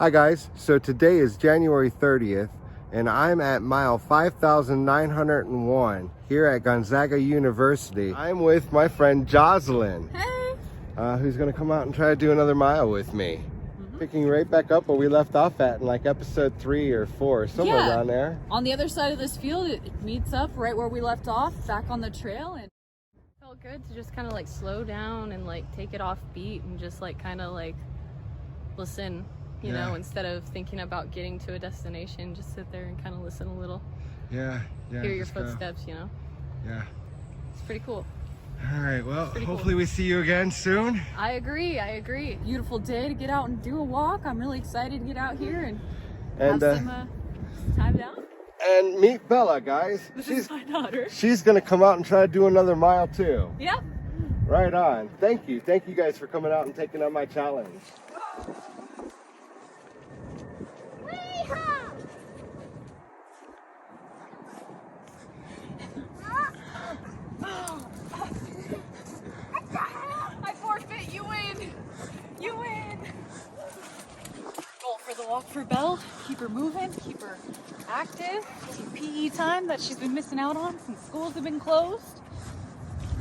Hi guys, so today is January 30th and I'm at mile 5,901 here at Gonzaga University. I'm with my friend Josylynn, Hey! Who's gonna come out and try to do another mile with me. Picking right back up where we left off at in like episode 3 or 4, somewhere around there. On the other side of this field, it meets up right where we left off, back on the trail. And It felt good to just kind of like slow down and like take it off beat and just like kind of like listen, you know, instead of thinking about getting to a destination, just sit there and kind of listen a little. Yeah. Hear your footsteps, you know? Yeah. It's pretty cool. All right, well, hopefully cool. we see you again soon. I agree. beautiful day to get out and do a walk. I'm really excited to get out here and And have some time down. and meet Bella, guys. This is my daughter. She's gonna come out and try to do another mile too. Yep. Right on. Thank you guys for coming out and taking on my challenge. I forfeit. You win. You win. Goal for the walk for Belle. Keep her moving. Keep her active. Some PE time that she's been missing out on since schools have been closed.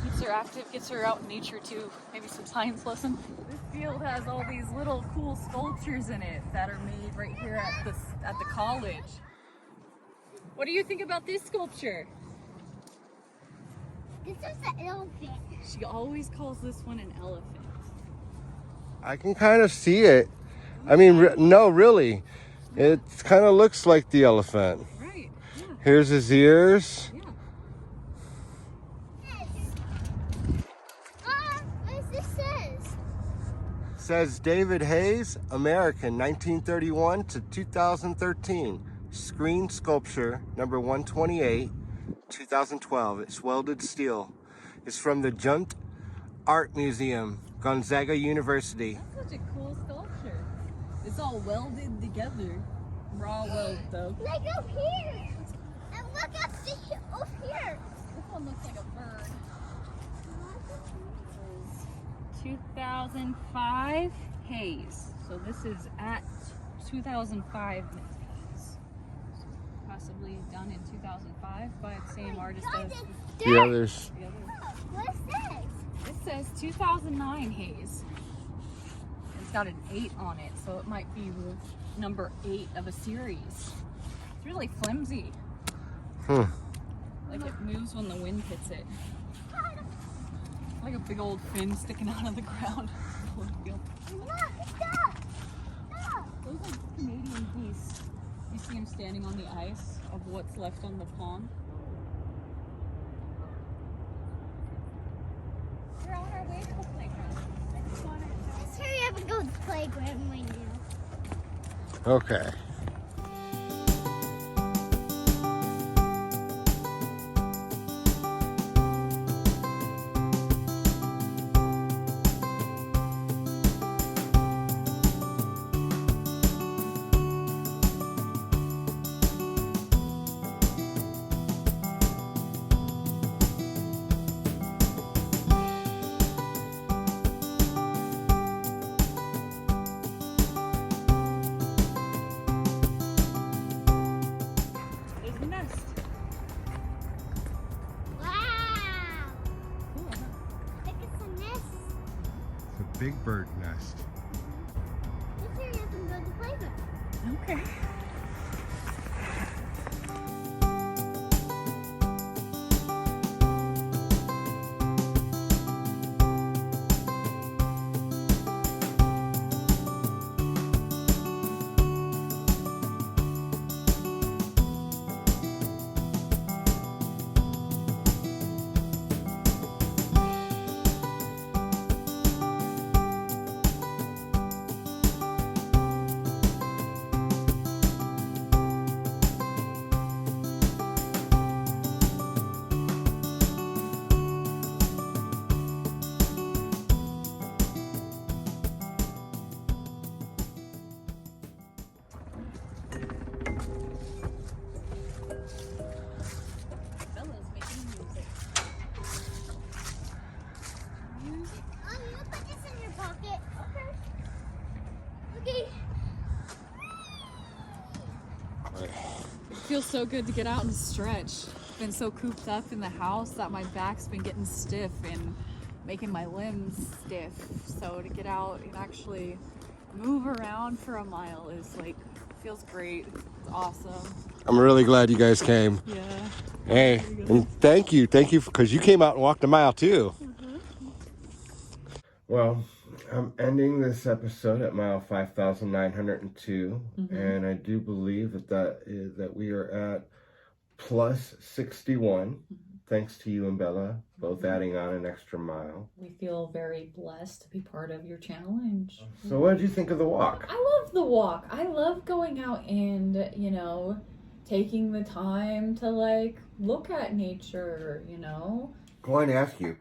Keeps her active. Gets her out in nature too. Maybe some science lesson. This field has all these little cool sculptures in it that are made right here at the college. What do you think about this sculpture? This is the elephant. She always calls this one an elephant. I can kind of see it. I mean, no, really. It kind of looks like the elephant. Right. Yeah. Here's his ears. Yeah. What this says? Says David Hayes, American, 1931 to 2013. Screen sculpture, number 128, 2012. It's welded steel. It's from the Junt Art Museum, Gonzaga University. That's such a cool sculpture. It's all welded together. Raw weld though. Like up here. And look up this up here. This one looks like a bird. 2005 Hayes. So this is at 2005 Hayes. Possibly done in 2005 by the same artist as The others. the other. What's this? It says 2009 Hayes. It's got an 8 on it, so it might be the number 8 of a series. It's really flimsy. Like it moves when the wind hits it. Like a big old fin sticking out of the ground. Look, stop. Those are Canadian geese. You see them standing on the ice of what's left on the pond. We're on our way to the playground. Let's hurry up and go to the playground right now. Okay. There's the nest. Wow. Cool, huh? Look at the nest. It's a big bird nest. Let's hurry up and go to the playground. Okay. feels so good to get out and stretch. Been so cooped up in the house that my back's been getting stiff and making my limbs stiff. So to get out and actually move around for a mile is like, feels great. It's awesome. I'm really glad you guys came. Yeah. Hey, and thank you because you came out and walked a mile too. Well, I'm ending this episode at mile 5,902, and I do believe that we are at plus 61, thanks to you and Bella, both adding on an extra mile. We feel very blessed to be part of your challenge. So what did you think of the walk? I love the walk. I love going out and, you know, taking the time to like look at nature, you know. Going to ask you,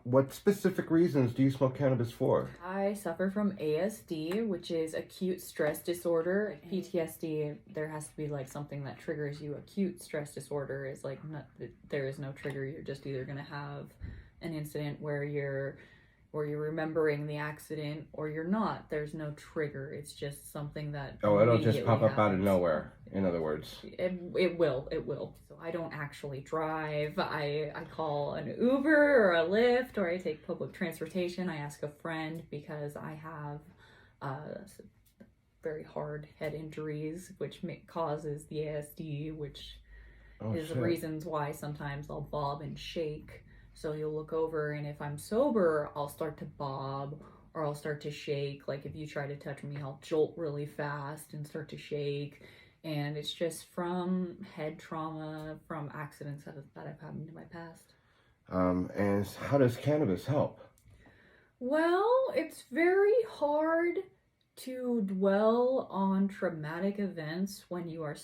what specific reasons do you smoke cannabis for? I suffer from ASD, which is acute stress disorder. PTSD, there has to be like something that triggers you. Acute stress disorder is like, there is no trigger. You're just either going to have an incident where you're remembering the accident or you're not. There's no trigger. It's just something that It'll just pop up happens. out of nowhere, in other words. It will. So I don't actually drive. I call an Uber or a Lyft, or I take public transportation. I ask a friend because I have very hard head injuries, which causes the ASD, which is the reasons why sometimes I'll bob and shake. So you'll look over, and if I'm sober, I'll start to bob or I'll start to shake. Like if you try to touch me, I'll jolt really fast and start to shake. And it's just from head trauma, from accidents that have happened in my past. And how does cannabis help? Well, it's very hard to dwell on traumatic events when you're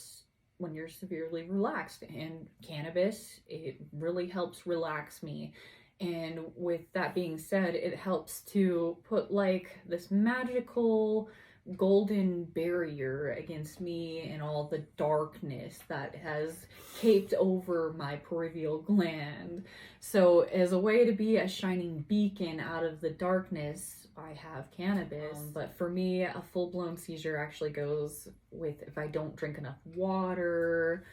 severely relaxed, and cannabis, it really helps relax me. And with that being said, it helps to put like this magical golden barrier against me and all the darkness that has caped over my peripheral gland. So as a way to be a shining beacon out of the darkness, I have cannabis. But for me, a full-blown seizure actually goes with if I don't drink enough water.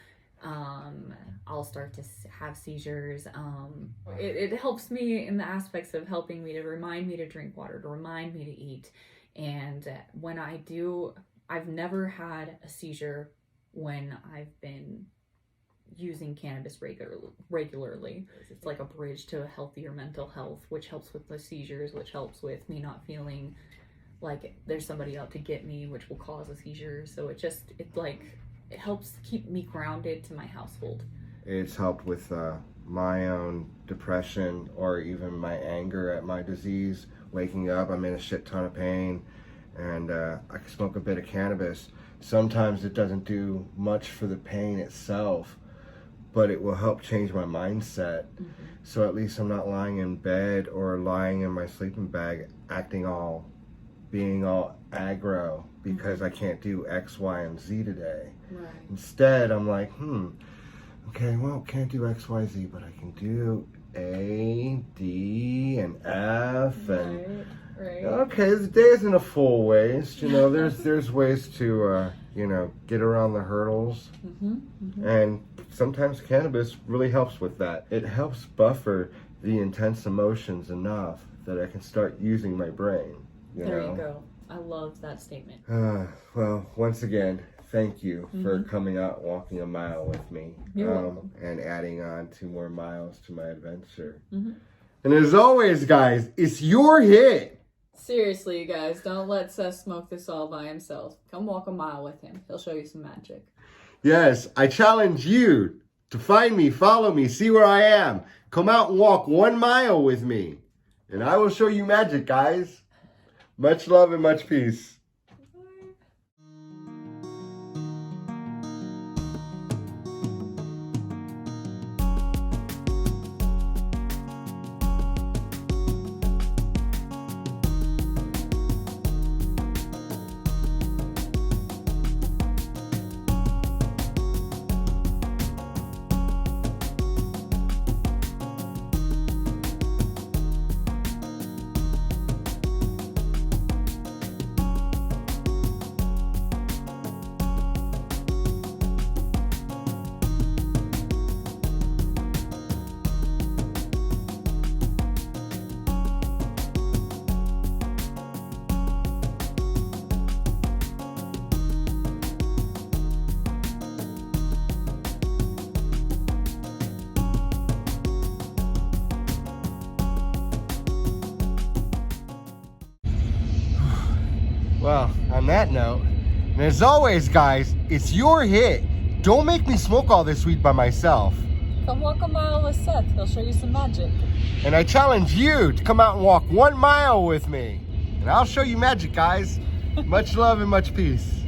I'll start to have seizures. It helps me in the aspects of helping me to remind me to drink water, to remind me to eat. And when I do, I've never had a seizure when I've been using cannabis regularly. It's like a bridge to a healthier mental health, which helps with the seizures, which helps with me not feeling like there's somebody out to get me, which will cause a seizure. So it helps keep me grounded to my household. It's helped with my own depression or even my anger at my disease. Waking up, I'm in a shit ton of pain, and I can smoke a bit of cannabis. Sometimes it doesn't do much for the pain itself, but it will help change my mindset. So at least I'm not lying in bed or lying in my sleeping bag being all aggro because I can't do X, Y, and Z today. Right. Instead, I'm like, okay, well, can't do X, Y, Z, but I can do A, D, and F, and right. Okay, the day isn't a full waste. You know, there's ways to get around the hurdles, and sometimes cannabis really helps with that. It helps buffer the intense emotions enough that I can start using my brain. There you go. I love that statement. Well, once again, thank you for coming out walking a mile with me. You're welcome. And adding on 2 more miles to my adventure. And as always, guys, it's your hit. Seriously, you guys, don't let Seth smoke this all by himself. Come walk a mile with him. He'll show you some magic. Yes, I challenge you to find me, follow me, see where I am. Come out and walk 1 mile with me. And I will show you magic, guys. Much love and much peace. Well, on that note, and as always, guys, it's your hit. Don't make me smoke all this weed by myself. Come walk a mile with Seth. He'll show you some magic. And I challenge you to come out and walk 1 mile with me. And I'll show you magic, guys. Much love and much peace.